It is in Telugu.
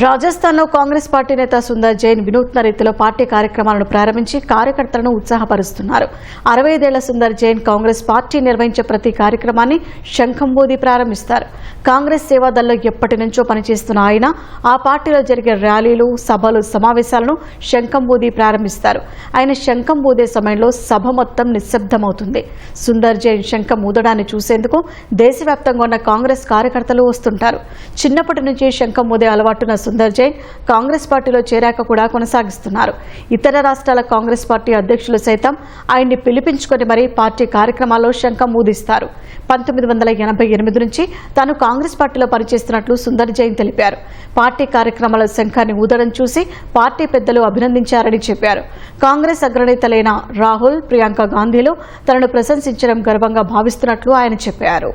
రాజస్థాన్లో కాంగ్రెస్ పార్టీ నేత సుందర్ జైన్ వినూత్న రీతిలో పార్టీ కార్యక్రమాలను ప్రారంభించి కార్యకర్తలను ఉత్సాహపరుస్తున్నారు. 65 ఏళ్ల సుందర్ జైన్ కాంగ్రెస్ పార్టీ నిర్వహించే ప్రతి కార్యక్రమాన్ని శంఖం ఊది ప్రారంభిస్తారు. కాంగ్రెస్ సేవాదళ్లో ఎప్పటి నుంచో పనిచేస్తున్న ఆయన ఆ పార్టీలో జరిగే ర్యాలీలు, సభలు, సమావేశాలను శంఖం ఊది ప్రారంభిస్తారు. ఆయన శంఖం ఊదే సమయంలో సభ మొత్తం నిశ్శబ్దమవుతుంది. సుందర్ జైన్ శంఖం ఊదడాన్ని చూసేందుకు దేశవ్యాప్తంగా ఉన్న కాంగ్రెస్ కార్యకర్తలు వస్తుంటారు. చిన్నప్పటి నుంచి శంఖం ఊదే అలవాటున్న సుందర్ జైన్ కాంగ్రెస్ పార్టీలో చేరాక కూడా కొనసాగిస్తున్నారు. ఇతర రాష్ట్రాల కాంగ్రెస్ పార్టీ అధ్యక్షులు సైతం ఆయన్ని పిలిపించుకొని మరీ పార్టీ కార్యక్రమాల్లో శంఖం ఊదిస్తారు. 1988 నుంచి తాను కాంగ్రెస్ పార్టీలో పనిచేస్తున్నట్లు సుందర్ జైన్ తెలిపారు. పార్టీ కార్యక్రమాల శంఖాన్ని ఊదడం చూసి పార్టీ పెద్దలు అభినందించారని చెప్పారు. కాంగ్రెస్ అగ్రనేతలైన రాహుల్, ప్రియాంక గాంధీలు తనను ప్రశంసించడం గర్వంగా భావిస్తున్నట్లు ఆయన చెప్పారు.